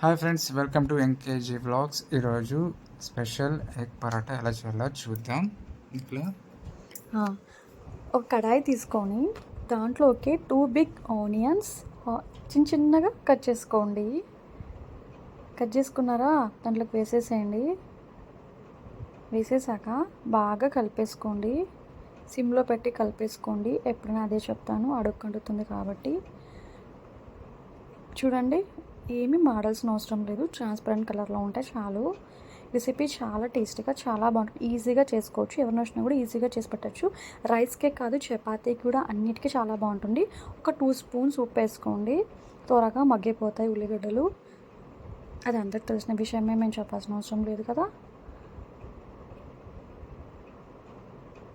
Hi friends, welcome to NKG vlogs. ఈరోజు special egg paratha ఎలా చేయాలో చూద్దాం. ఇట్లా ఒక కడాయి తీసుకొని దాంట్లోకి 2 బిగ్ ఆనియన్స్ చిన్న చిన్నగా కట్ చేసుకోండి. కట్ చేసుకున్నారా? దాంట్లోకి వేసేసేయండి. వేసేసాక బాగా కలిపేసుకోండి. సిమ్లో పెట్టి కలిపేసుకోండి. ఎప్పుడైనా అదే చెప్తాను, అడుక్కుంటుంది కాబట్టి. చూడండి, ఏమీ మాడాల్సిన అవసరం లేదు. ట్రాన్స్పరెంట్ కలర్లో ఉంటే చాలు. రెసిపీ చాలా టేస్టీగా, చాలా బాగుంటుంది. ఈజీగా చేసుకోవచ్చు. ఎవరిని వచ్చినా కూడా ఈజీగా చేసి పెట్టచ్చు. రైస్కే కాదు, చపాతీకి కూడా అన్నిటికీ చాలా బాగుంటుంది. ఒక 2 స్పూన్స్ ఉప్పు వేసుకోండి. త్వరగా మగ్గిపోతాయి ఉల్లిగడ్డలు. అది అందరికి తెలిసిన విషయమే, మేము చెప్పాల్సిన అవసరం లేదు కదా.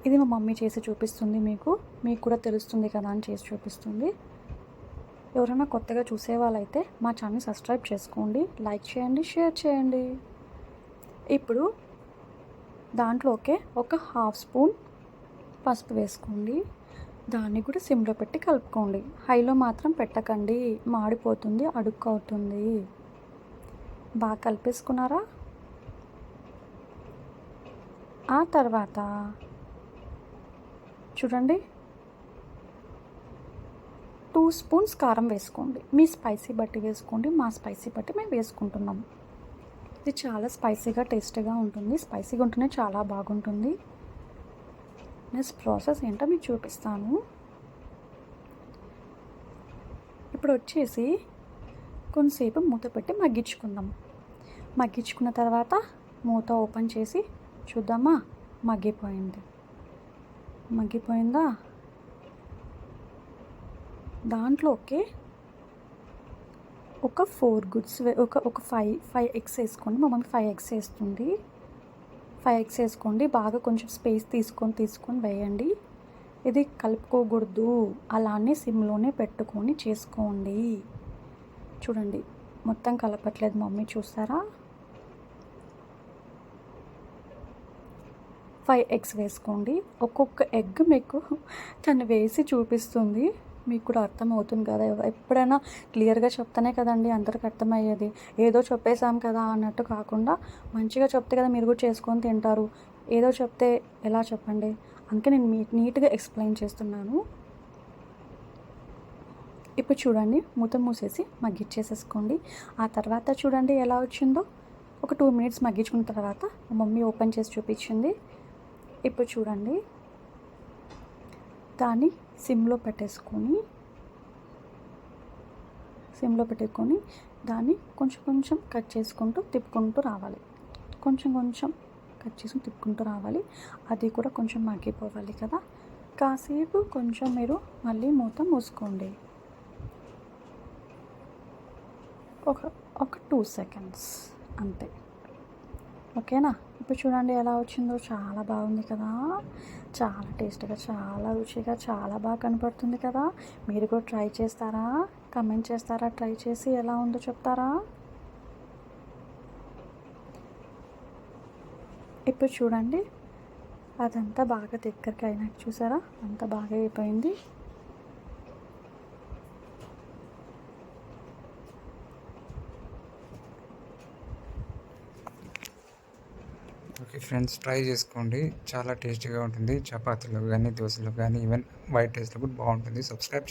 ఇది మా మమ్మీ చేసి చూపిస్తుంది. మీకు కూడా తెలుస్తుంది కదా అని చేసి చూపిస్తుంది. ఎవరైనా కొత్తగా చూసే వాళ్ళైతే మా ఛానల్ సబ్స్క్రైబ్ చేసుకోండి, లైక్ చేయండి, షేర్ చేయండి. ఇప్పుడు దాంట్లోకే ఒక 1/2 స్పూన్ పసుపు వేసుకోండి. దాన్ని కూడా సిమ్లో పెట్టి కలుపుకోండి. హైలో మాత్రం పెట్టకండి, మాడిపోతుంది, అడుక్కు అవుతుంది. బాగా కలిపేసుకున్నారా? ఆ తర్వాత చూడండి, 2 స్పూన్స్ కారం వేసుకోండి. మీ స్పైసీ బట్టి వేసుకోండి. మా స్పైసీ బట్టి మేము వేసుకుంటున్నాం. ఇది చాలా స్పైసీగా, టేస్టీగా ఉంటుంది. స్పైసీగా ఉంటేనే చాలా బాగుంటుంది. నెక్స్ట్ ప్రాసెస్ ఏంటో మీకు చూపిస్తాను. ఇప్పుడు వచ్చేసి కొంతసేపు మూత పెట్టి మగ్గించుకుందాం. మగ్గించుకున్న తర్వాత మూత ఓపెన్ చేసి చూద్దామా? మగ్గిపోయిందా? దాంట్లోకి ఒక 4 గుడ్స్ ఒక 5 ఎగ్స్ వేసుకోండి. మా మమ్మీ 5 ఎగ్స్ వేస్తుంది. 5 ఎగ్స్ వేసుకోండి. బాగా కొంచెం స్పేస్ తీసుకొని వేయండి. ఇది కలుపుకోకూడదు, అలానే సిమ్లోనే పెట్టుకొని చేసుకోండి. చూడండి, మొత్తం కలపట్లేదు మమ్మీ, చూస్తారా? 5 ఎగ్స్ వేసుకోండి. ఒక్కొక్క ఎగ్ మీకు తను వేసి చూపిస్తుంది. మీకు కూడా అర్థమవుతుంది కదా. ఎప్పుడైనా క్లియర్గా చెప్తానే కదండి అందరికి అర్థమయ్యేది. ఏదో చెప్పేశాం కదా అన్నట్టు కాకుండా మంచిగా చెప్తే కదా మీరు కూడా చేసుకొని తింటారు. ఏదో చెప్తే ఎలా చెప్పండి? అందుకే నేను నీట్గా ఎక్స్ప్లెయిన్ చేస్తున్నాను. ఇప్పుడు చూడండి, మూత మూసేసి మగ్గిచ్చేసేసుకోండి. ఆ తర్వాత చూడండి ఎలా వచ్చిందో. ఒక 2 మినిట్స్ మగ్గించుకున్న తర్వాత మా మమ్మీ ఓపెన్ చేసి చూపించింది. ఇప్పుడు చూడండి, దాన్ని సిమ్లో పెట్టుకొని దాన్ని కొంచెం కట్ చేసుకుంటూ తిప్పుకుంటూ రావాలి. కొంచెం కట్ చేసుకుని తిప్పుకుంటూ రావాలి. అది కూడా కొంచెం మగ్గిపోవాలి కదా. కాసేపు కొంచెం మీరు మళ్ళీ మూత మూసుకోండి. ఒక 2 సెకండ్స్ అంతే. ఓకేనా? ఇప్పుడు చూడండి ఎలా వచ్చిందో. చాలా బాగుంది కదా. చాలా టేస్టీగా, చాలా రుచిగా, చాలా బాగా కనపడుతుంది కదా. మీరు కూడా ట్రై చేస్తారా? కమెంట్ చేస్తారా? ట్రై చేసి ఎలా ఉందో చెప్తారా? ఇప్పుడు చూడండి, అదంతా బాగా దగ్గరికి అయినట్టు చూసారా? అంతా బాగా అయిపోయింది. ఓకే ఫ్రెండ్స్, ట్రై చేసుకోండి. చాలా టేస్టీగా ఉంటుంది. చపాతీలో కానీ, దోశలో కానీ, ఈవెన్ వైట్ రైస్లో కూడా బాగుంటుంది. సబ్స్క్రైబ్ చేసుకోండి.